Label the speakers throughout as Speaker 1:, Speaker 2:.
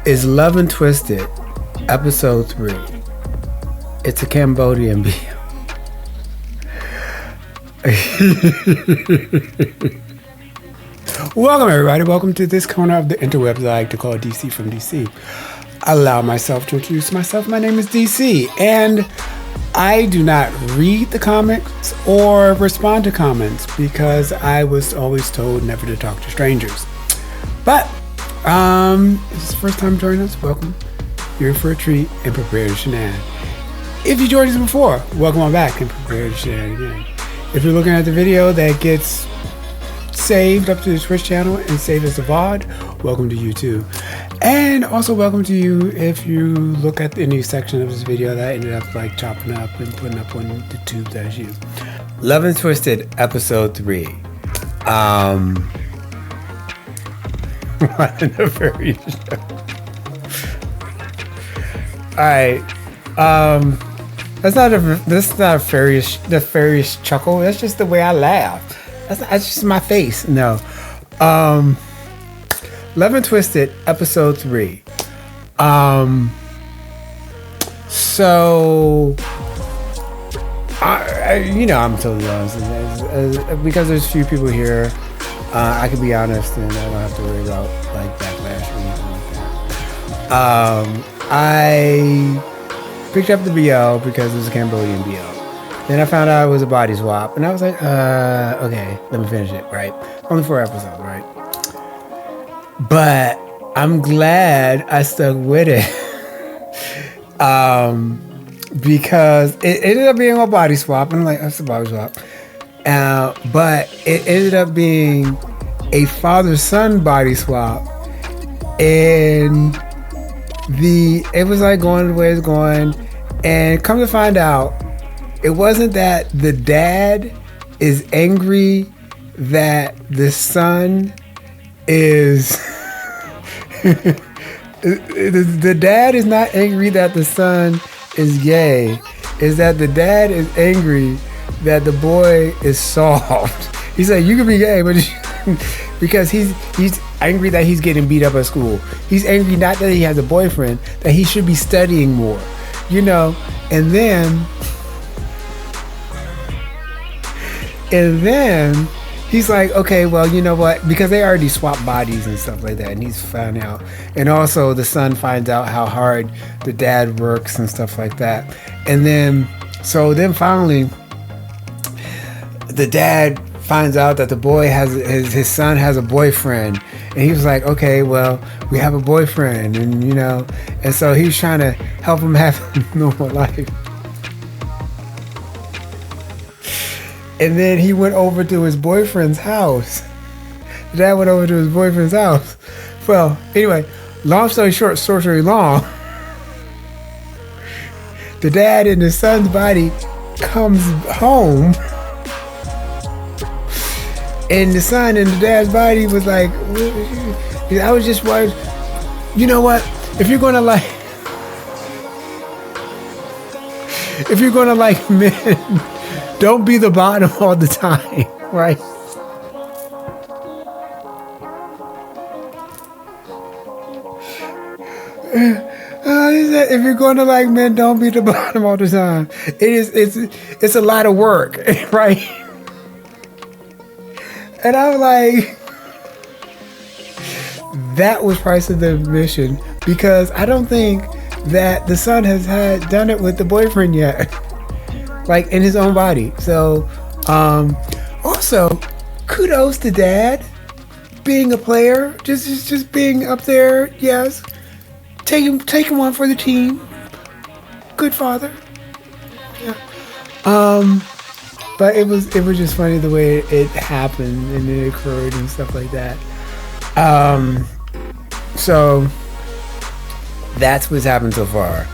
Speaker 1: is Love and Twisted, episode 3. It's a Cambodian BL. Welcome everybody, welcome to this corner of the interwebs I like to call DC from DC. I allow myself to introduce myself. My name is DC, and I do not read the comments or respond to comments because I was always told never to talk to strangers. But if it's the first time joining us, welcome. You're in for a treat and prepare to shenanigan. If you joined us before, welcome on back and prepare to shenanigan again. If you're looking at the video that gets saved up to the Twitch channel and saved as a VOD, welcome to you too. And also welcome to you if you look at any section of this video that I ended up like chopping up and putting up on the tube that is you. Love and Twisted, episode 3. What a nefarious show. Alright. That's not a nefarious chuckle. That's just the way I laugh. That's just my face. No. Love and Twisted, episode 3. So, I'm totally honest. Because there's few people here, I can be honest and I don't have to worry about like backlash or anything like that. I picked up the BL because it was a Cambodian BL. Then I found out it was a body swap, and I was like, okay, let me finish it, right? Only 4 episodes, right? But I'm glad I stuck with it. Because it ended up being a body swap, and I'm like, that's a body swap. But it ended up being a father-son body swap, and it was like going the way it's going, and come to find out, it wasn't that the dad is angry that the son is the dad is not angry that the son is gay. Is that the dad is angry that the boy is soft. He's like, you can be gay, but because he's angry that he's getting beat up at school. He's angry not that he has a boyfriend, that he should be studying more, and then he's like, okay, well, you know what? Because they already swap bodies and stuff like that, and he's found out. And also the son finds out how hard the dad works and stuff like that. And then finally, the dad finds out that the boy his son has a boyfriend. And he was like, okay, well, we have a boyfriend, and so he's trying to help him have a normal life. And then he went over to his boyfriend's house. The dad went over to his boyfriend's house. Well, anyway, long story short, story long. The dad in his son's body comes home. And the son in the dad's body was like, I was just worried. You know what? If you're gonna like men, don't be the bottom all the time, right? He said, if you're going to like men, don't be the bottom all the time. It's a lot of work, right? And I'm like, that was price of the admission, because I don't think that the son has done it with the boyfriend yet. Like in his own body. So, also, kudos to dad being a player, just being up there. Yes, taking one for the team. Good father. Yeah. But it was just funny the way it happened and it occurred and stuff like that. So that's what's happened so far.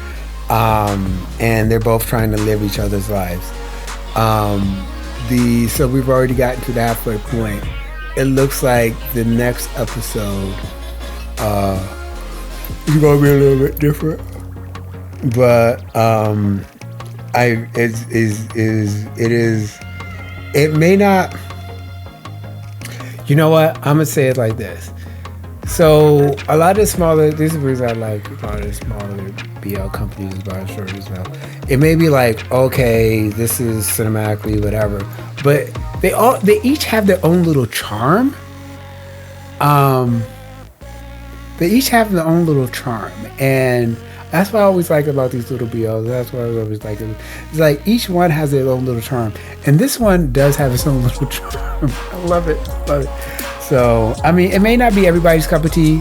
Speaker 1: And they're both trying to live each other's lives. So we've already gotten to the halfway point. It looks like the next episode is gonna be a little bit different. But it may not. You know what? I'm gonna say it like this. So a lot of smaller, this is the reason I like a lot of the smaller BL companies about short as well. It may be like, okay, this is cinematically whatever, but they each have their own little charm. Um, they each have their own little charm, and that's what I always like about these little BLs. That's what I always like. It's like each one has their own little charm, and this one does have its own little charm. I love it, love it. So I mean, it may not be everybody's cup of tea,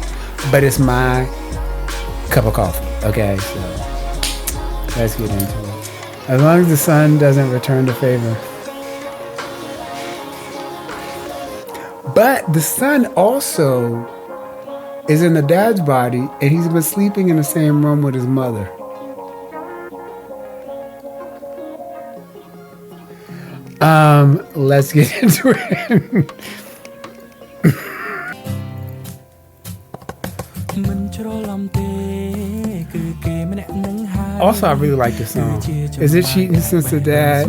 Speaker 1: but it's my cup of coffee. Okay, so let's get into it. As long as the sun doesn't return the favor. But the son also is in the dad's body, and he's been sleeping in the same room with his mother. Let's get into it. Also, I really like this song. Is it cheating since the dad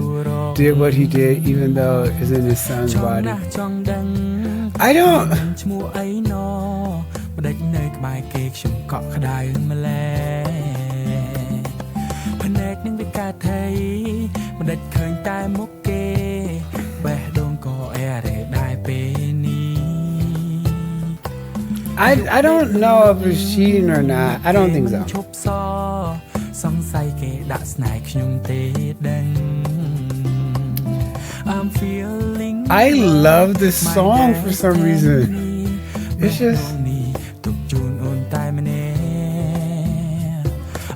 Speaker 1: did what he did, even though it's in his son's body? I don't. I don't know if it's cheating or not. I don't think so. I love this song for some reason. It's just.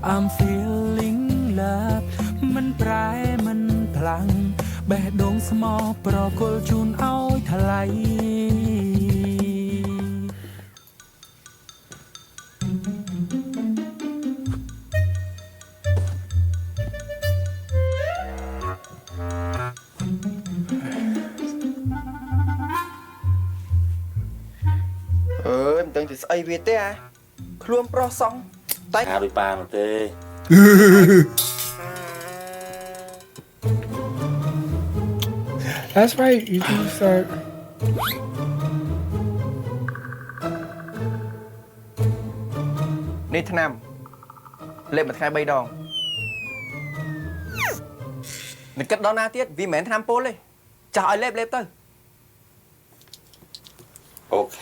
Speaker 1: I'm feeling love มันปลายมันพลังแบะดงสมอปรอกลจูนเอาทลาย
Speaker 2: Đừng thì ai biết thế à? Luôn pro xong. Tay.
Speaker 3: À, bị ba mà tê.
Speaker 1: That's right. You can start.
Speaker 2: Đi thằng Nam. Lên một khai bay đòn. Mình cất đó na tiết vì mến thằng Nam pô lên. Chào ai lép tới.
Speaker 3: Ok.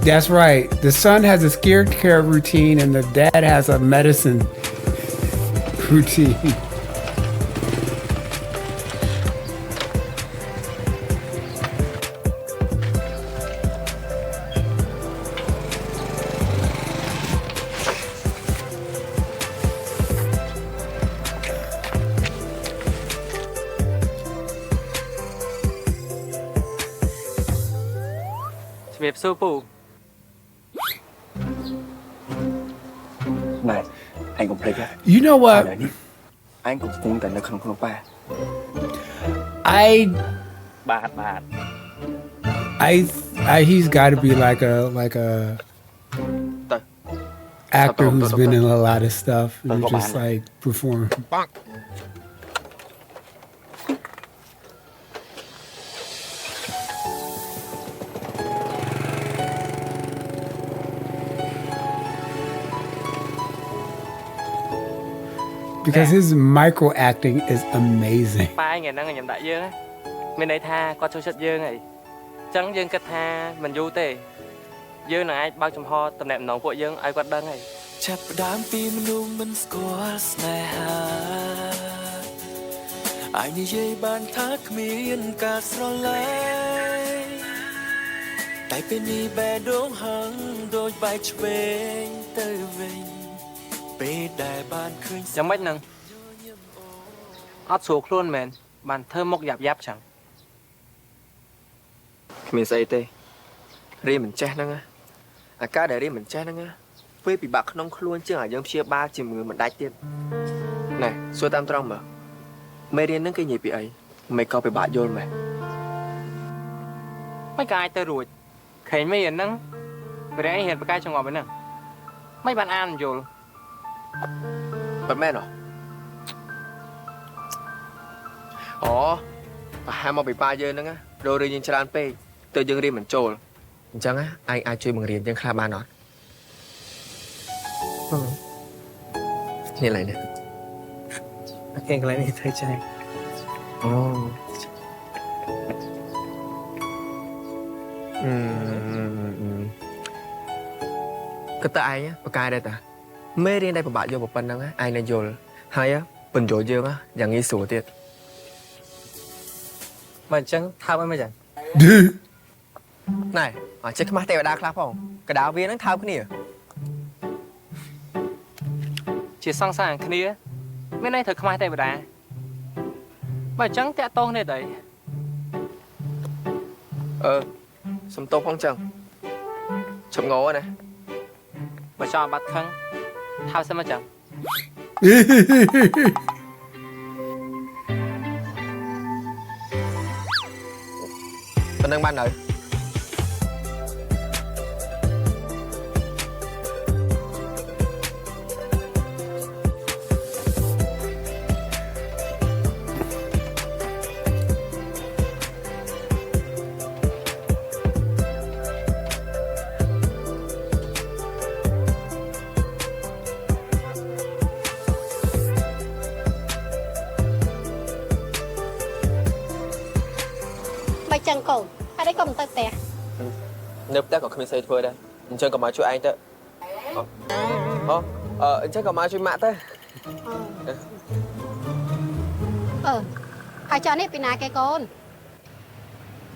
Speaker 1: That's right. The son has a skincare routine and the dad has a medicine routine.
Speaker 2: Này, anh cũng play
Speaker 1: You know what?
Speaker 2: Anh cũng phun tại nơi không ba.
Speaker 1: He's got to be like a actor who's been in a lot of stuff and just like perform. Because his micro acting is amazing.
Speaker 4: Chẳng mấy nâng ót xuống luôn mền bàn thơ mốc dạp dạp chẳng
Speaker 2: Mình say tê. Ri mình che nâng á. À cá để ri mình che nâng á. Với bị bạc nông luôn chứ à giống chia ba chỉ người mình đái tiền. Này, xua tam trong mà. Mày điên nâng cái gì bị ấy. Mày có bị bạc vô mày.
Speaker 4: mấy cái ai tơ ruột khẩy mấy hiền nâng về đấy anh hiền với cái trong ngõ bên nâng mấy bạn ăn vô
Speaker 2: Bật men rồi. Ồ, và hai mà bị ba giờ nữa á, rồi đi nhìn tràn pe, từ dương riêng mình trồi, chẳng á, ai chơi bằng riêng chẳng khai ba nói. Như này nè.
Speaker 4: Cái này này thấy chơi.
Speaker 2: Ồ. Cái ta ai á, cái đây ta. Mê riêng đây bà vô một phần năng á, ai nên vô hay á, bình chỗ dương á, dạng như sủa tiệt.
Speaker 4: Mà chẳng thao ấy mà chẳng.
Speaker 2: Này, chết cái mắt tay vào đá clap không? Cái đá viên nó thao cái gì?
Speaker 4: Chỉ song sàng cái này mấy nay thật không ai tay vào đá. Mà chẳng tẹt to này đấy.
Speaker 2: Sầm tô phong trần. Chụp ngố này.
Speaker 4: Mà cho bắt khăn. Thao xem mà chẳng.
Speaker 2: Mình đang ban đợi.
Speaker 3: Bài chẳng cổ, ai đấy không tao tè.
Speaker 2: Nếu ta có không xây thôi đây. Mình chơi còn mà chui anh tớ. Chắc còn mà chui mạ tớ.
Speaker 3: Hai cho nếp bên nào cái con.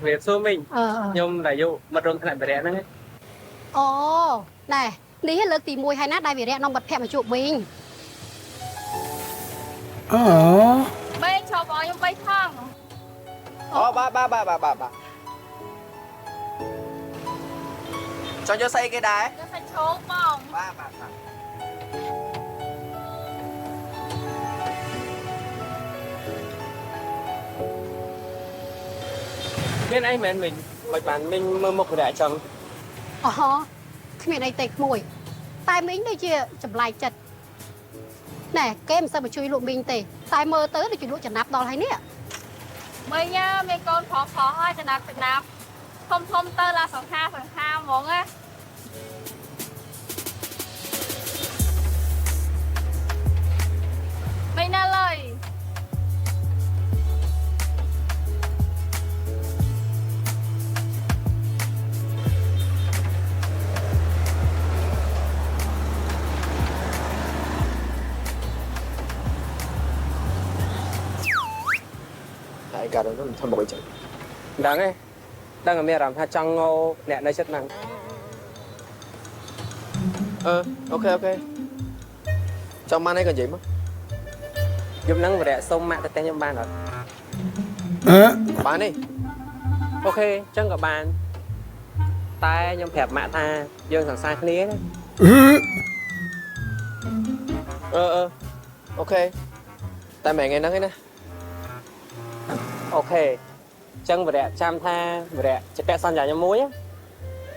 Speaker 4: Việc xô mình. Nhưng đại dụ mà rôn thằng này nữa.
Speaker 3: Ồ, này, lý hết lực tìm mùi hay nát đai vì rẽ nó bật phẹp mà chụp mình.
Speaker 5: Bây cho bò nhưng bây thang.
Speaker 2: Ba. Cho xây cái đá.
Speaker 5: Nó phải trốn bò.
Speaker 2: Ba.
Speaker 4: Bên anh mẹ mình, bạch bản mình mơ mộc đại chồng.
Speaker 3: Không biết đây tịch mùi. Tai mình đây chưa chậm lại chật. Nè, cái em sao mà chui lụa mình tì. Tai mơ tới để chui lụa chật nạp đo hay nè.
Speaker 5: Bây nha, mấy con khó hơi cho nạp. Không tơ là phần ha muốn á. Bây nè lời.
Speaker 2: Ai cả đó nó thầm bội chừng.
Speaker 4: Đáng ấy. Đang ở mẹ làm hai trăng ngô nẹ nơi chất năng.
Speaker 2: Ok. Trong man ấy còn gì mà?
Speaker 4: Giúp nắng và đẻ sông mạng tên nhóm ban rồi.
Speaker 2: Bán đi.
Speaker 4: Ok, chẳng có bàn. Tai nhóm phẹp mạ tha, dương thằng sai khía đấy.
Speaker 2: Ok. Tại mẹ nghe nói cái nè.
Speaker 4: Ok. Chẳng và đẻ chăm tha, và đẻ chạy bẹ son dài nhóm muối á.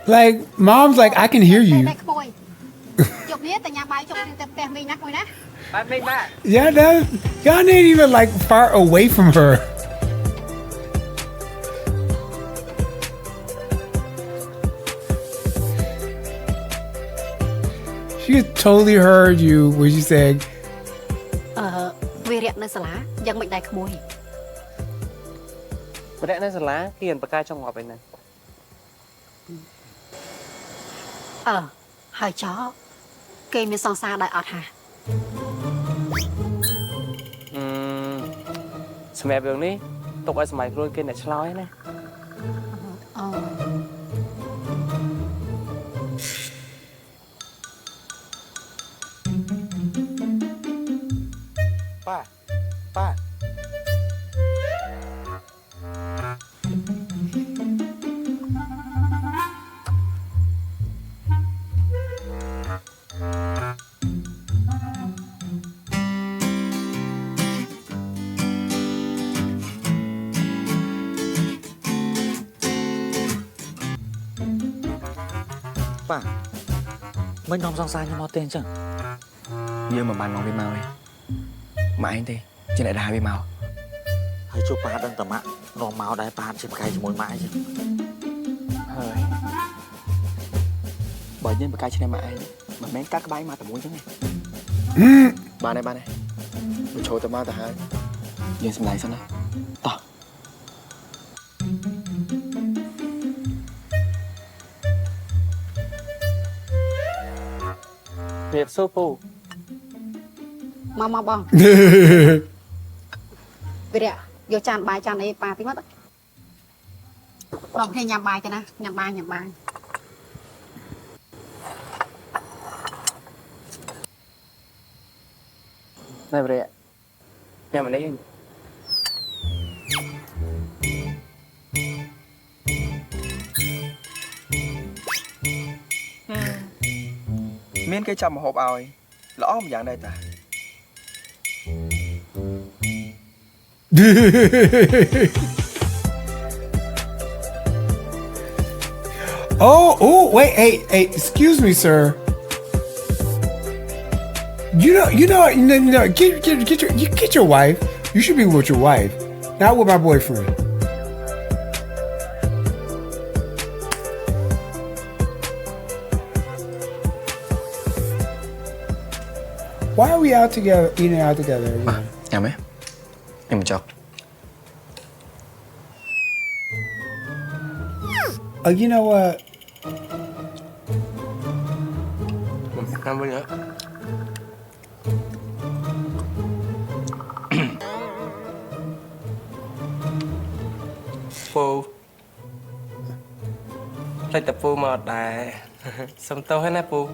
Speaker 1: Like, mom's like, I can hear you.
Speaker 3: Đây khôi. Chụp biết tại nhà bài chụp tập tè mình nát mùi nè.
Speaker 4: Bạn mình bạn.
Speaker 1: Yeah, y'all ain't even like far away from her. She totally heard you when you said,
Speaker 3: Vì rẽ nơi xả lá, dân bệnh đai khôi.
Speaker 4: Và đẻ này lá khi hiền bà ca trong ngọt bên này.
Speaker 3: Hai chó. Cây mình song xa đại ọt hả?
Speaker 4: Mẹ đường đi, tục ở sਮਾই luôn kia này chlói này.
Speaker 2: Ba.
Speaker 6: Ba, mình nằm sang sai nhưng mà tên chẳng.
Speaker 2: dương mà bàn mong với mau ấy mà anh thế trên lại đá với mau
Speaker 6: ហើយជួបប៉ាដឹងតែម៉ាក់នាំមកដែរប៉ាជាប្រកែកជាមួយម៉ាក់អីចឹង
Speaker 2: hơi bởi nhân một cái trên em mà anh mà mấy các cái mà tầm mũi thế này ba này mình chơi tầm ba tầm hai dương xem lại xem nào to
Speaker 4: រៀបសួរពូ
Speaker 3: មកបងវិរៈយកចានបាយចានអីប៉ាតិចមកបងគ្នាញ៉ាំបាយទៅណាញ៉ាំបាយ
Speaker 2: này vậy nhà mình đấy miếng cái chầm hộp ỏi lõ một dạng đây ta
Speaker 1: Oh, wait, hey, excuse me, sir. Get your wife. You should be with your wife, not with my boyfriend. Why are we out together, eating out together again?
Speaker 2: nhà mấy em một chọc
Speaker 1: Oh, you know what?
Speaker 2: năm mươi nữa
Speaker 4: phu lấy tập phu mà đại xong tao hết nè phu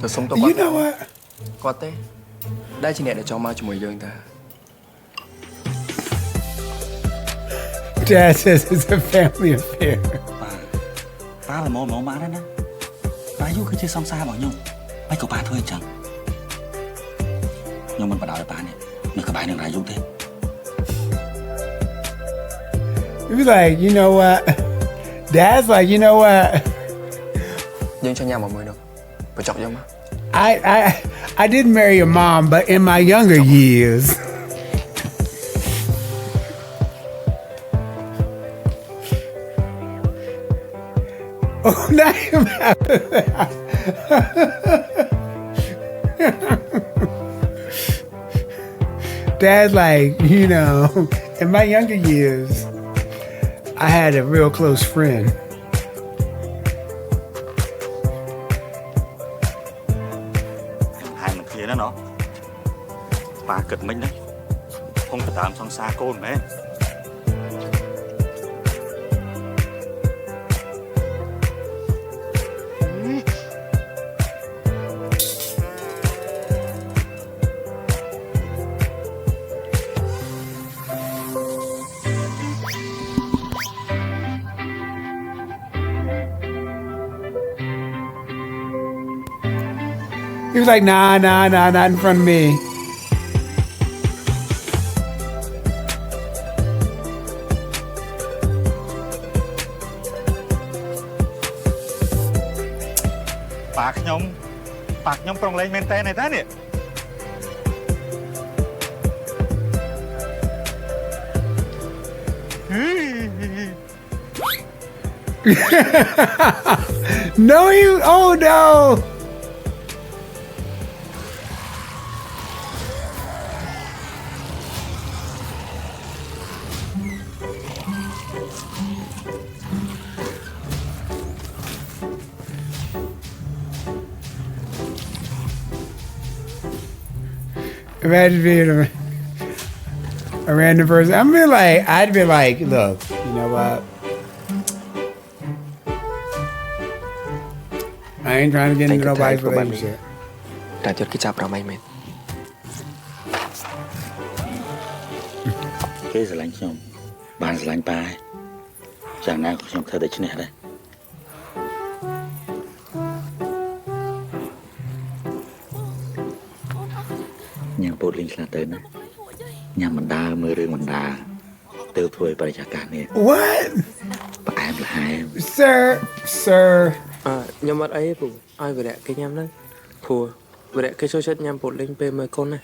Speaker 2: rồi sống tao
Speaker 1: You know what?
Speaker 2: có té đây chỉ nè để cho mau cho mùi dương ta
Speaker 1: Dad says it's a family affair.
Speaker 6: ប៉ាល្មមម៉ាក់ដែរណាប៉ាយូគឺជាសង្សាររបស់ខ្ញុំមិនក៏ប៉ាធ្វើអញ្ចឹងខ្ញុំមិនបដៅដល់ប៉ានេះនៅក្បែរនឹងរាយូទេ
Speaker 1: He was like, you know what? Dad's like, you know what?
Speaker 2: dương cho nhau một mùi được phải chọc dương mà
Speaker 1: I didn't marry your mom, but in my younger years. Oh, not even after that. Dad's like, you know, in my younger years, I had a real close friend.
Speaker 6: ហើយមិនគ្នាណាណោះប៉ាគិតមិនហ្នឹងคงទៅតាមសង្សារកូនមែន
Speaker 1: He was like, nah, not in front of me.
Speaker 6: Bàខ្ញុំប្រងលេងមែនតើនេះតានេះ
Speaker 1: No, oh no. Imagine being a random person. I'd be like, look, you know what? I ain't trying to get into nobody's relationship.
Speaker 2: đã chốt cái chạp ra mày mệt
Speaker 6: គេស្រឡាញ់ខ្ញុំបានស្រឡាញ់ប៉ាយ៉ាងណាក៏ខ្ញុំធ្វើតែឈ្នះដែរញ៉ាំពោតលេងខ្លះទៅណាញ៉ាំបណ្ដាមើលរឿងបណ្ដាទៅធ្វើឲ្យបរិយាកាសនេះ
Speaker 1: What?
Speaker 6: ផ្អែមល្ហែម
Speaker 1: Sir.
Speaker 2: à, nhưng mà ấy phụ ai về đẹp cái nhắm đấy phù Vừa đấy cái số chết nhằm bột linh bê mời con này.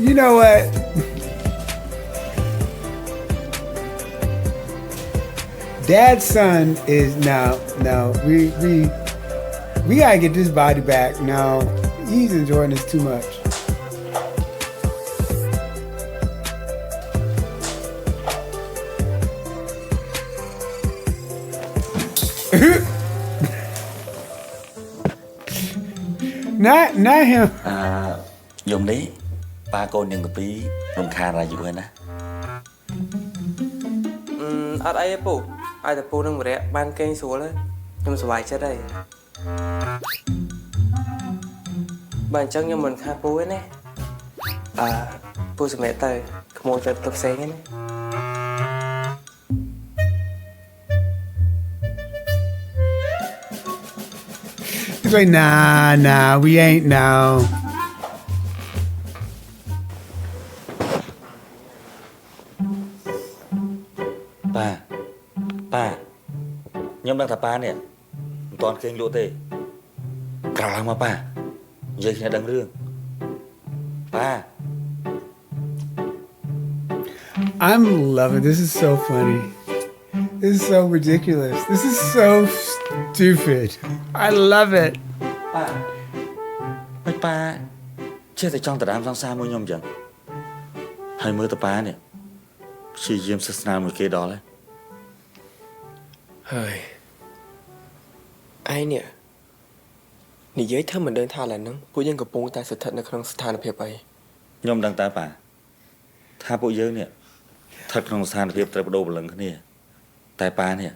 Speaker 1: You know what? Dad's son is now. We gotta get this body back now. He's enjoying this too much. Not him.
Speaker 6: យំនេះប៉ាកូនយើងកាពីរំខានរាយយូរហើយណា
Speaker 2: អត់អីទេពូឲ្យតែពូនឹងម្នាក់បានគេងស្រួលហើយខ្ញុំសប្បាយចិត្តហើយបើអញ្ចឹងខ្ញុំមិនខាតពូទេណាពូសម្រាប់ទៅក្មួយទៅផ្សេងហ្នឹង
Speaker 1: He's like, nah, we ain't now.
Speaker 6: Pa, nhưng đang thà pa nè, toàn kênh lỗ tê, cào lắm mà pa, giờ khi đang rương, pa.
Speaker 1: I'm loving this. Is so funny. This is so ridiculous. This is so stupid. I love it.
Speaker 6: Pa, chết tại trong tờ đám sang xa môi nhom chẳng. Hay mưa tờ pa nè, chỉ diêm sát nào một kia đó đấy.
Speaker 2: ហើយឯងនេះនិយាយធ្វើមិនដឹងថាឥឡូវហ្នឹងពួកយើងកំពុងតែស្ថិតនៅក្នុងស្ថានភាពអី
Speaker 6: ខ្ញុំដឹងតែប៉ាថាពួកយើងនេះស្ថិតក្នុងស្ថានភាពត្រូវបដូរព្រលឹងគ្នាតែប៉ានេះ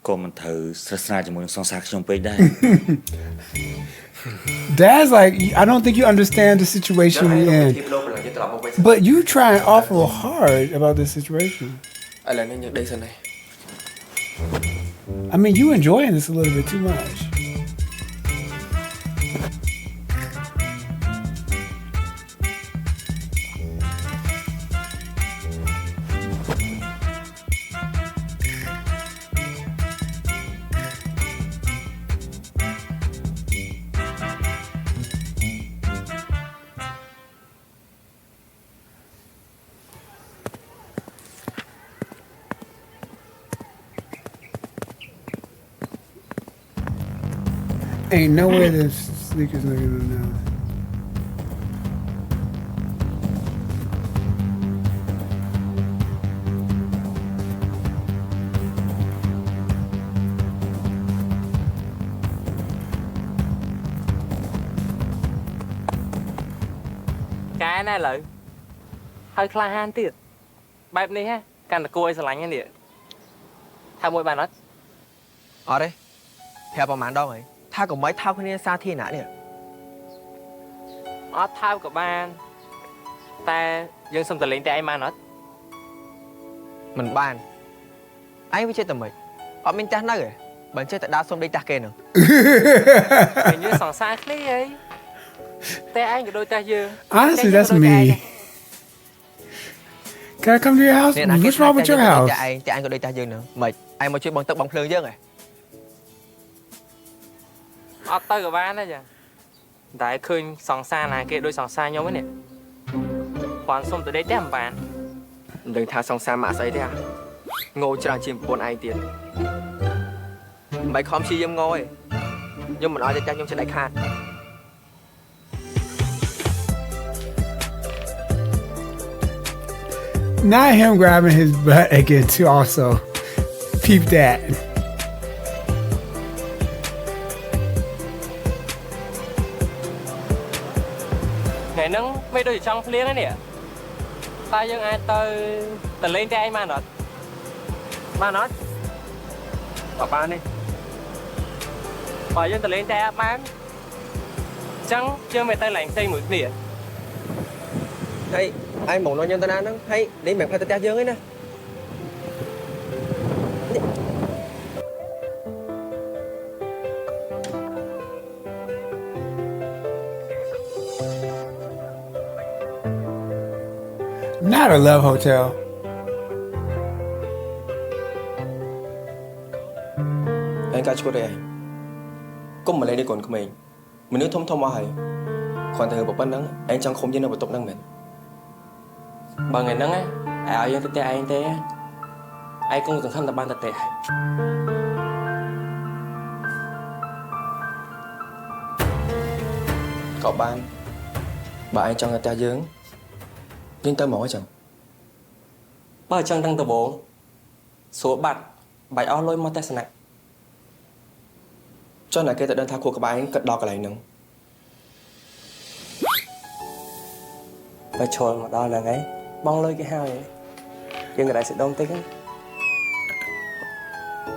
Speaker 6: ក៏មិនត្រូវស្និទ្ធស្នាលជាមួយនឹងសង្សារខ្ញុំពេកដែរ
Speaker 1: Dad's like, I don't think you understand the situation we in. But you trying awful hard about this situation.
Speaker 2: ឥឡូវនេះយើងដេកសិនហើយ
Speaker 1: I mean, you enjoying this a little bit too much. Ain't no way the sneakers not gonna know.
Speaker 4: Cái này lợi hơi khai han tiệt bài này ha càng là cô ấy lạnh nè thay mỗi bàn đó
Speaker 2: អត់ទេប្រាប់ប្រហែលដងហើយថាកុំឲ្យថោកគ្នាសាធារណៈនេះ
Speaker 4: អត់ថើបក៏បានតែយើងសុំតលេងតែឯងបានអត់
Speaker 2: មិនបានឯងវាចេះតែមិនអត់មានចាស់នៅទេបើចេះតែដើរសុំដេកតាស់គេហ្នឹង
Speaker 4: hình như sẵn sàng khí ấyតែឯងក៏ដូចតែយើង
Speaker 1: Honestly, that's me. Can I come to your house? What's wrong with your house?
Speaker 2: តែឯងក៏ដូចតែយើងហ្នឹងមិនឯងមកជួយបងទឹកបងភ្លើងយើងហ៎
Speaker 4: អត់ទៅក៏បានដែរចាតែឃើញសង្សារណាគេដូចសង្សារខ្ញុំហ្នឹងគាត់សុំទៅដេកតែមិនបានមិនដឹងថាសង្សារម៉ាក់ស្អីទេអាងោច្រើនជាងប្រពន្ធឯងទៀតមិនបាយខំព្យាយាមងោទេខ្ញុំមិនអោយតែចាស់ខ្ញុំចេះដៃខាត
Speaker 1: Not him grabbing his butt again too. Also, peep that.
Speaker 4: Ngày nắng mấy đôi trong liên đấy nè ta dân ai tờ lên cho anh mà nói bảo ba đi bảo dân tờ lên cho bán chẳng chưa mày tay lạnh tay mũi nè
Speaker 2: hay anh muốn nói nhân tên đó hay để mẹ phải tay dương ấy nè
Speaker 1: Not a love hotel.
Speaker 2: anh cao chút đây anh có mà lấy đi còn của mình nước thông thông ai còn từ một bên nắng anh chẳng không như nào một tục năng mình
Speaker 4: bằng ngày nắng á ảo dân tệ anh tệ ai cũng từng khăm tập ban tập tệ
Speaker 2: cậu ban bà anh cho người ta dướng nhưng tao mỏi chẳng
Speaker 4: bao chân đang tập bố số bạt bài ao lôi mát nặng
Speaker 2: cho này cái tại đơn thang của các bạn cất đo cái này nâng
Speaker 4: và trồi mà đo là ngay bong lôi cái hao vậy nhưng người đại sẽ đông tích á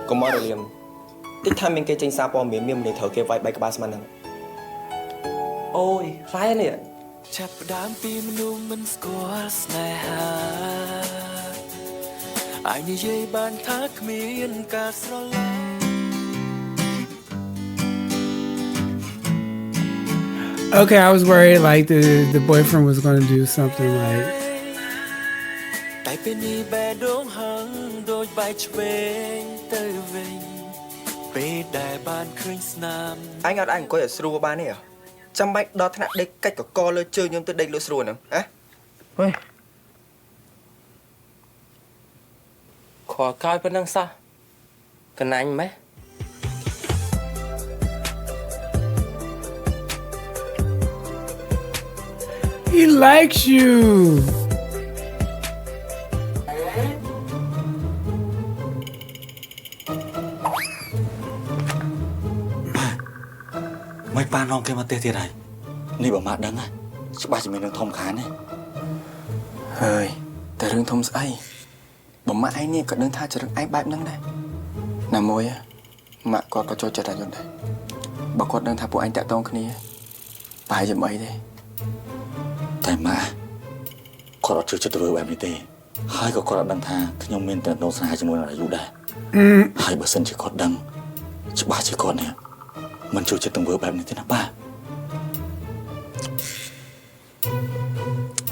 Speaker 2: có mỏi rồi liền tích tham mình cái tranh xa bò miếng miếng để thở cái vai bay các bạn xem nâng
Speaker 4: ôi phái nè
Speaker 7: ចាប់ផ្ដើមពីមនុស្សមិនស្គាល់ស្នេហាអាចនិយាយបានថាគ្មានការស្រឡាញ់
Speaker 1: Okay, I was worried like the boyfriend was going to do something like
Speaker 7: តែពេលនេះបែរដងហឹងដូចបែរឆ្វេងទៅវិញពេលដែលបានឃើញស្នាម
Speaker 2: anh ở đây có thể sưu ba này à trăm bách đó thằng đây cách của co lơ chơi nhưng tới đây lơ sưu nè á ơi
Speaker 4: ขอก้อยเป็นนังซะกันนั่งไหม
Speaker 1: he likes you.
Speaker 6: Mấy ba non kia mà tê thiệt này Này bảo mạ đắng á Chứ ba chỉ mình đang thông khán này
Speaker 2: ơiแต่เรื่องทมไอ้บ่มาไอ้เนี่ยก็เดินท่าจะเรื่องไอ้แบบนั้นได้น่ะมวยอะมะกอดก็โจจะได้ยนได้บ่กอดเดินท่าพวกไอ้แตะต้องคนนี้ไปจะไม่ได้
Speaker 6: Tại mạ Có chưa cho tôi em đi tê Hai có đăng tha Thì nhóm mình tận nông xa hai cho môi là dụ đà Hai bữa sân chỉ có đăng Chứ ba chỉ còn nè Mình chưa cho từng bữa em đi thế nào ba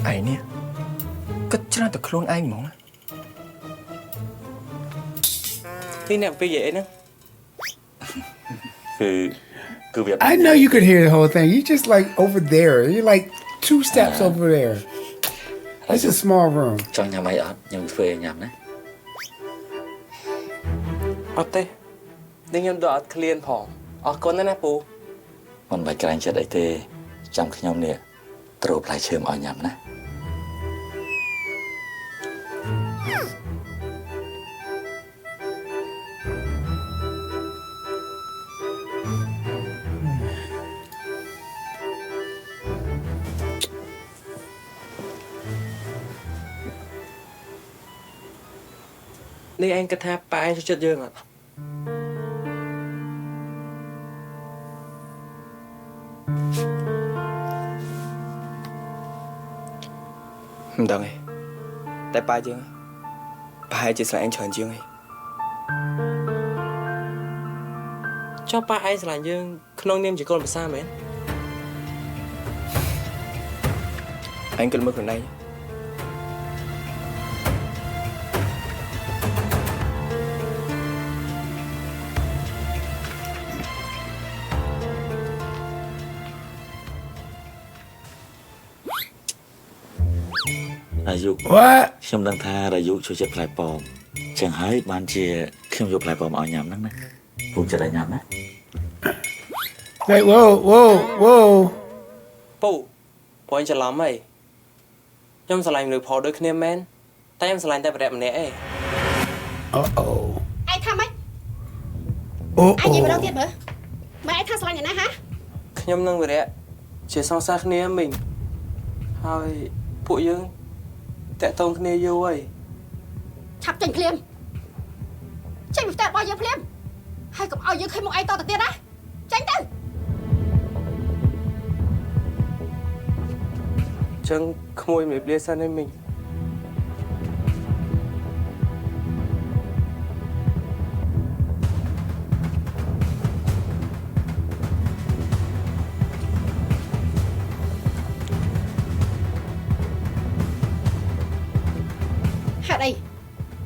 Speaker 2: ไอ้เนี่ยก็จะแต่คลุนไอ้หมอง
Speaker 4: ที่เนี่ยไปเย่นะ
Speaker 6: Cứ việc
Speaker 1: I know you could hear the whole thing. You just like over there. You're like 2 steps over there. It's a small room.
Speaker 6: Cho nhà mày ở nhà phê nhầm đấy
Speaker 4: អត់ទេតែខ្ញុំដកអត់ឃ្លានផងអរគុណណាស់ណាពូ
Speaker 6: Mình phải cái anh chết ấy tê Trong khi nhóm nè Trộp lại chơm ở nhầm nè
Speaker 4: Này anh kết thúc ba anh cho chất dương ạ
Speaker 2: không đâu ấy tại ba chứ ba chỉ là anh chọn chứ ấy
Speaker 4: ចុះប៉ាឯងស្រឡាញ់យើងក្នុងនាមជាកូនប្រសាមែន
Speaker 2: anh cần mực lần này
Speaker 6: Đại dụ
Speaker 1: What?
Speaker 6: Không đăng tha đại dụ cho chất lại bòm Chẳng hỏi bạn chìa Không dục lại bòm ở nhầm nắng nè Cũng cho đại nhầm nè
Speaker 1: Wait, whoa.
Speaker 4: ពូព្រោះអញច្រឡំហីខ្ញុំស្រឡាញ់មនុស្សផលដូចគ្នាមែនតែខ្ញុំស្រឡាញ់តែប្រែម្នាក់ឯង
Speaker 1: Uh-oh.
Speaker 3: ឯងថាម៉េច
Speaker 1: Oh,
Speaker 3: ឯងនិយាយម្ដង
Speaker 1: oh.
Speaker 3: ទៀតមើលម៉ែឯងថាស្រឡាញ់យ៉ាងណាហ៎
Speaker 4: ខ្ញុំនឹងវិរៈជាសង្សារគ្នាមិញហើយពួកយើងតាក់ទងគ្នាយូរហើយ
Speaker 3: ឆាប់ចេញភ្លាមចេញពីផ្ទះរបស់យើងភ្លាមហើយកុំឲ្យយើងឃើញមុខឯងតទៅទៀតណាចេញទៅ
Speaker 4: ចឹងក្មួយមិនលាសិនឯងមិញ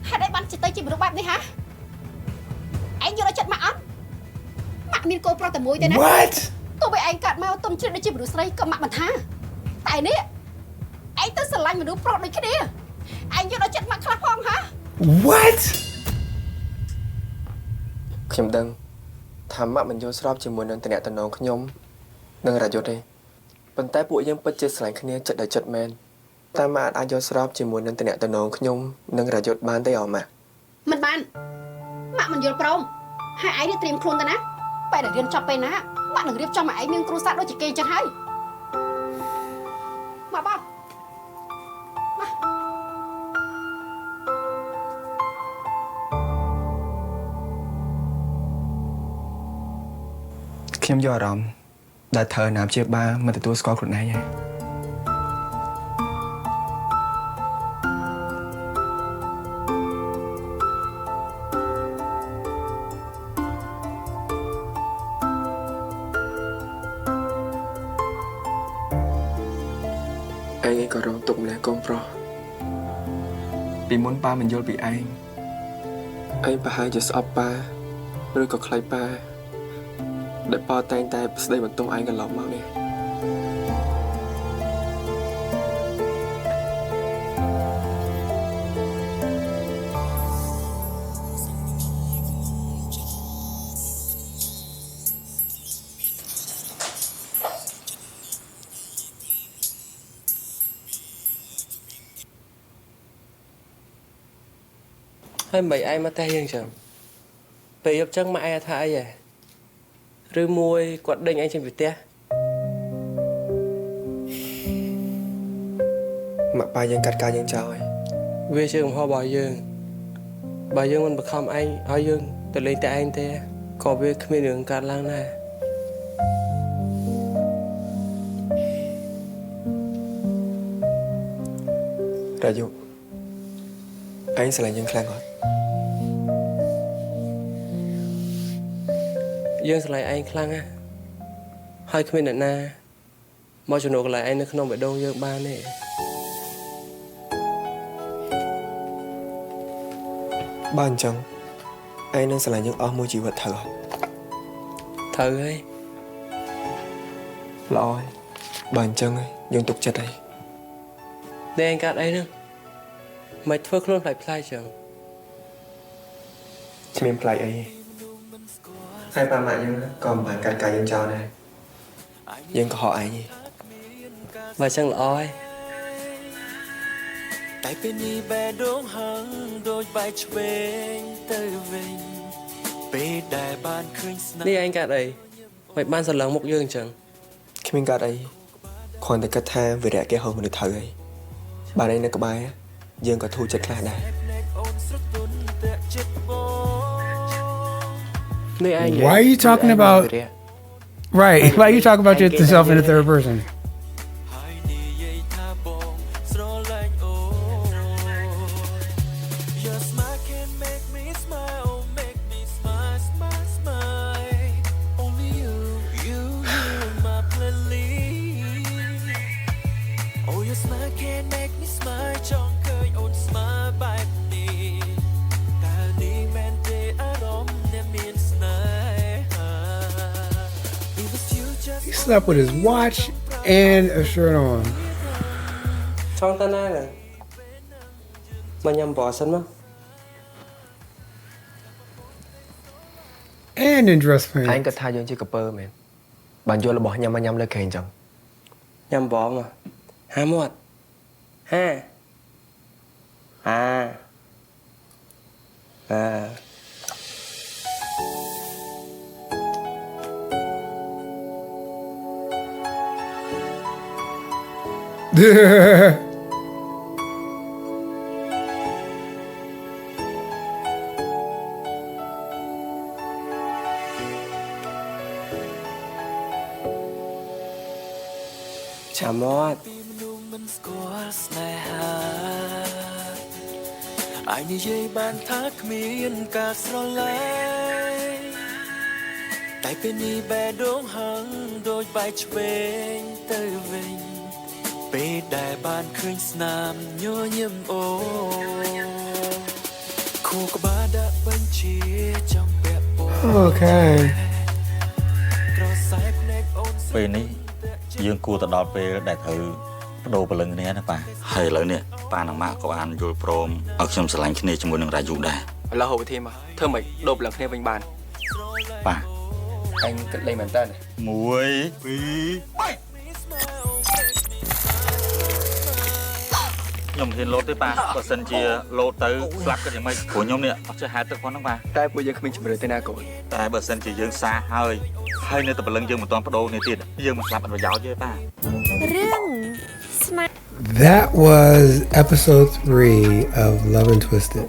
Speaker 3: ហេតុអីបានចិត្តទៅជាមនុស្សបែបនេះហ៎ឯងយល់ឲ្យចិត្តមកអត់ ម៉ាក់មានកូនប្រុសតែមួយទេណា
Speaker 1: What?
Speaker 3: ទោះបីឯងកាត់មកទុំជ្រិតដូចជាមនុស្សស្រីក៏ម៉ាក់មិនថាតែនេះឯងទៅស្រឡាញ់មនុស្សប្រុសដូចគ្នាឯងយកដល់ចិត្តម៉ាក់ខ្លះផងហ៎
Speaker 1: What?
Speaker 2: ខ្ញុំដឹងថាម៉ាក់មិនយល់ស្របជាមួយនឹងតំណែងខ្ញុំនិងរាយុទ្ធទេប៉ុន្តែពួកយើងពិតជាស្រឡាញ់គ្នាចិត្តដល់ចិត្តមែនតែម៉ាក់អាចយល់ស្របជាមួយនឹងតំណែងខ្ញុំនិងរាយុទ្ធបានទេអម៉ាក់
Speaker 3: មិនបានម៉ាក់មិនយល់ព្រមហើយឯងនេះត្រៀមខ្លួនទៅណាបែរតែរៀនចប់ពេលណាម៉ាក់នឹងរៀបចំឲ្យឯងមានគ្រួសារដូចជាគេអញ្ចឹងហើយម៉ាក់បង
Speaker 2: ខ្ញុំយកអារម្មណ៍ដែលធ្វើណាព្យាបាលមិនទទួលស្គាល់ខ្លួនឯងហើយឯងក៏រងទុក្ខម្ល៉េះកូនប្រុសពីមុនប៉ាមិនយល់ពីឯងប្រហែលជាស្អប់ប៉ាឬក៏ខ្លាចប៉ាដែលប៉ាតែងតែស្ដីបន្ទោសឯងកន្លងមកនេះ
Speaker 4: ហើយមិនឯងមកតែយើងចឹងពេលយប់ចឹងមកឯងថាអីហ៎ឬមួយគាត់ដេញឯងចេញពីផ្ទះ
Speaker 2: ម៉ាក់ប៉ាយើងកាត់ការយើងចោលហើយ
Speaker 4: វាជាកំហុសរបស់យើងបើយើងមិនបខំឯងឲ្យយើងទៅលេងតែឯងទេក៏វាគ្មានរឿងកើតឡើងដែរ
Speaker 2: រាយុឯងស្រឡាញ់យើងខ្លាំងអត់
Speaker 4: យើងស្រឡាញ់ឯងខ្លាំងណាស់ហើយគ្មានអ្នកណាមកជំនួសកន្លែងឯងនៅក្នុងបេះដូងយើងបានទេ
Speaker 2: បើអញ្ចឹងឯងនឹងស្រឡាញ់យើងអស់មួយជីវិតត្រូវអត់
Speaker 4: ត្រូវហើយ
Speaker 2: ល្អហើយបើអញ្ចឹងយើងទុកចិត្តហើយ
Speaker 4: តែឯងកាត់អីហ្នឹងមិនធ្វើខ្លួនផ្លែផ្លែចឹង
Speaker 2: គ្មានផ្លែអីហើយប៉ាម៉ាក់យើងក៏មិនបានកាត់ការយើងចោលដែរយើងក៏ហៅឯង
Speaker 4: បើចឹងល្អហើយ
Speaker 7: តែពេលនេះបែរដងហឹងដូចបែរឆ្វេងទៅវិញពេលដែលបានឃើញស្នេហ៍
Speaker 4: នេះឯងកាត់អីមិនបានសន្លឹងមុខយើងចឹង
Speaker 2: គ្មានកាត់អីគ្រាន់តែគិតថាវិរៈគេហៅមនុស្សត្រូវហើយបានឯងនៅក្បែរយើងក៏ធូរចិត្តខ្លះដែរ
Speaker 4: នេះឯង
Speaker 1: Why are you talking about right? Why are you talking about yourself in the third person?
Speaker 7: ហើយនិយាយថាបងស្រឡាញ់អូ Your smile can make me smile make me smile smile smile Only you my playlist Oh your smile can make me smile ចង់ឃើញអូន smile បែបនេះតែនេះមិនទេអារម្មណ៍អ្នកមានស្នេហា It was you just
Speaker 1: He slept with his watch and a shirt on.
Speaker 4: ចង់ទៅណាហ្នឹងមកញ៉ាំបោះសិនមក
Speaker 1: And in dress
Speaker 2: ឯង
Speaker 1: pants.
Speaker 2: គិតថាយើងជាកពើមែនបានយករបស់ញ៉ាំមកញ៉ាំលើគេអញ្ចឹង
Speaker 4: ញ៉ាំបោះមកហាមាត់ហាអា ចាំមាត់
Speaker 7: ពីមនុស្សមិនស្គាល់ស្នេហាអាចនិយាយបានថាគ្មានការស្រឡាញ់តែពេលនេះបែរដងហឹងដូចបែរឆ្វេងទៅវិញពេលដែលបានឃើញស្នាមញញឹមអូខួរក្បាលដាក់បញ្ជាចង់ពាក់ពណ៌
Speaker 1: Okay.
Speaker 6: ពេលនេះយើងគួរទៅដល់ពេលដែលត្រូវបដូរព្រលឹងគ្នាណាប៉ាហើយឥឡូវនេះប៉ានិងម៉ាក់ក៏បានយល់ព្រមឲ្យខ្ញុំស្រឡាញ់គ្នាជាមួយនឹងរាយុដែរ
Speaker 4: ឥឡូវហូបវិធីមកធ្វើម៉េចដូរព្រលឹងគ្នាវិញបាន
Speaker 6: ប៉ា
Speaker 4: អញគិតលេងមែនតើ
Speaker 6: 1 2 3 ខ្ញុំហ៊ានលោតទេប៉ាបើសិនជាលោតទៅស្លាប់គិតយ៉ាងម៉េចព្រោះខ្ញុំនេះអត់ចេះហែលទឹកផងហ្នឹងប៉ា
Speaker 4: តែពួកយើងគ្មានជំរឿនទេណាកូន
Speaker 6: តែបើសិនជាយើងសាហើយនៅតែព្រលឹងយើងមិនទាន់បដូរគ្នាទៀតយើងមិនស្លាប់អត់ប្រយោជន៍ទេប៉ា
Speaker 1: That was episode 3 of Love and Twisted.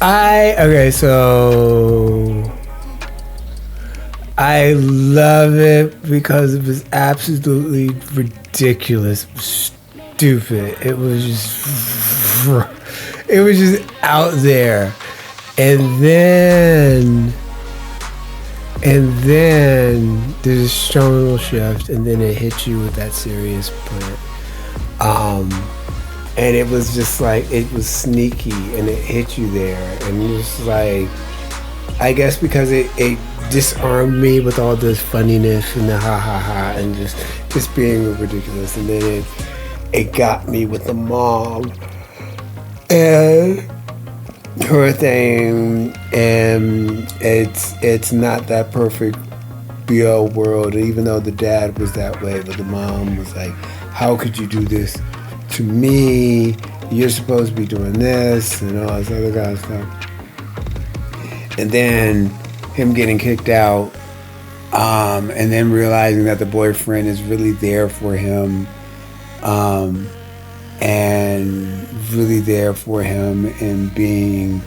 Speaker 1: I love it because it was absolutely ridiculous, stupid. It was just out there. And then there's a strong little shift, and then it hits you with that serious part. And it was just like, it was sneaky, and it hit you there. And it was like, I guess because it disarmed me with all this funniness and the ha ha ha and just being ridiculous. And then it got me with the mom and her thing, and it's not that perfect BL world, even though the dad was that way, but the mom was like, how could you do this to me? You're supposed to be doing this and all this other kind of stuff. And then him getting kicked out, and then realizing that the boyfriend is really there for him, and really there for him and being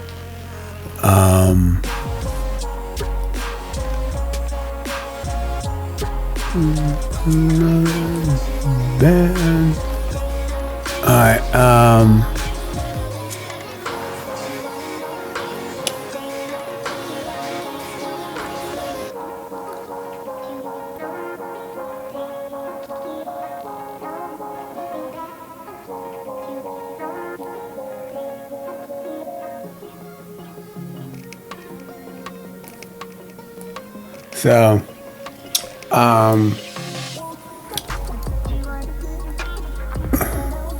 Speaker 1: bad. Alright, so,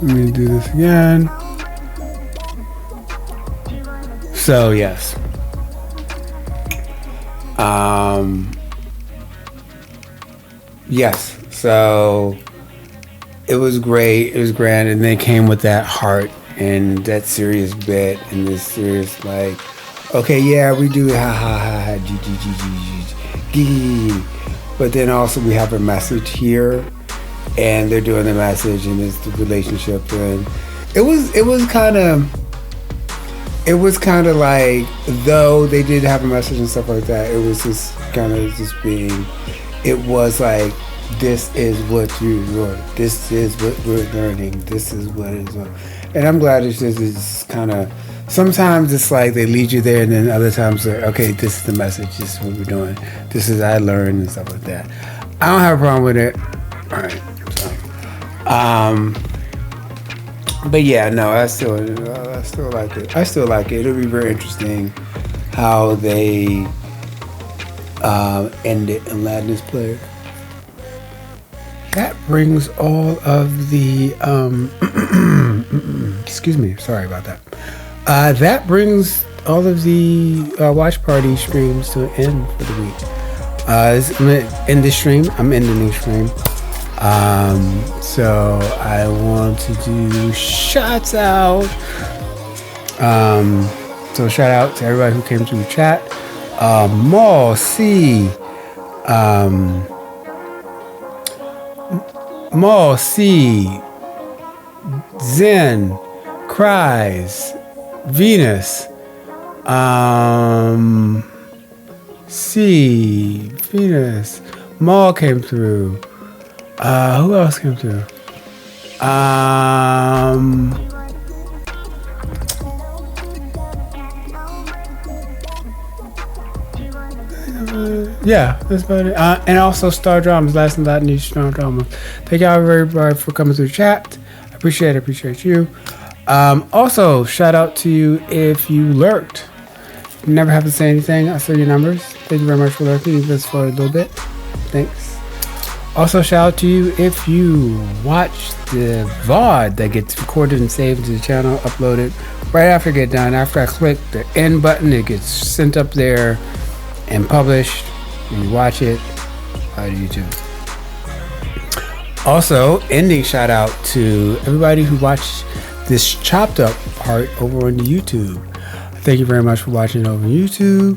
Speaker 1: let me do this again. So, yes. Yes. So, it was great. It was grand. And they came with that heart and that serious bit and this serious, like, okay, yeah, we do ha ha ha ha, g g g g g g. But then also we have a message here, and they're doing the message, and it's the relationship, and it was kind of like, though they did have a message and stuff like that, it was just kind of just being, it was like, this is what you learn, this is what we're learning, this is what it is, and I'm glad it's just kind of, sometimes it's like they lead you there, and then other times they're, okay, this is the message, this is what we're doing, this is I learned and stuff like that. I don't have a problem with it. All right. So, but yeah, no, I still like it. I still like it. It'll be very interesting how they end it in Ladness Player. That brings all of the excuse me, sorry about that. That brings all of the watch party streams to an end for the week. I'm gonna end this stream. I'm ending the stream. So I want to do shouts out. So shout out to everybody who came through the chat. Maul C. Maul C. Zen. Cries. Venus. C. Venus. Maul came through. Who else came through? Yeah, that's about it. And also Star Dramas, last and not least, Star Dramas. Thank y'all very much for coming through the chat. I appreciate you. Also, shout out to you if you lurked. Never have to say anything. I saw your numbers. Thank you very much for lurking, even for a little bit. Thanks. Also, shout out to you if you watch the VOD that gets recorded and saved to the channel, uploaded right after I get done. After I click the end button, it gets sent up there and published, and you watch it on YouTube. Also, ending shout out to everybody who watched this chopped up part over on YouTube. Thank you very much for watching over YouTube.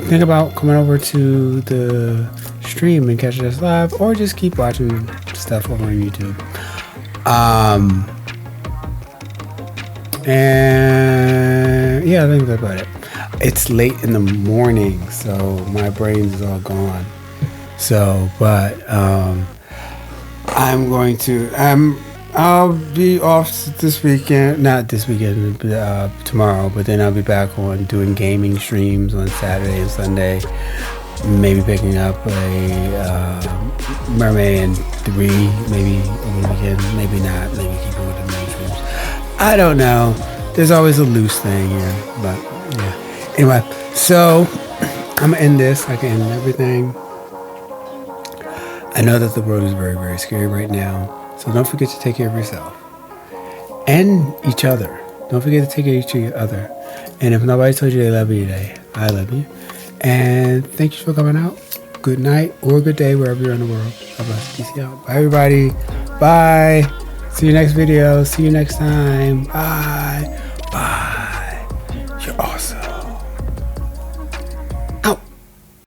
Speaker 1: Think about coming over to the stream and catching us live, or just keep watching stuff over on YouTube. And yeah, I think that's about it. It's late in the morning, so my brain is all gone. So, but I'll be off this weekend, not this weekend, tomorrow, but then I'll be back on doing gaming streams on Saturday and Sunday. Maybe picking up a Mermaid 3, maybe over the weekend, maybe not, maybe keep it with the main streams. I don't know. There's always a loose thing here, but yeah. Anyway, so I'm gonna end this. I can end everything. I know that the world is very, very scary right now. So don't forget to take care of yourself and each other. Don't forget to take care of each other. And if nobody told you they love you today, I love you. And thank you for coming out. Good night or good day wherever you're in the world. God bless. Peace out. Bye, everybody. Bye. See you next video. See you next time. Bye. Bye.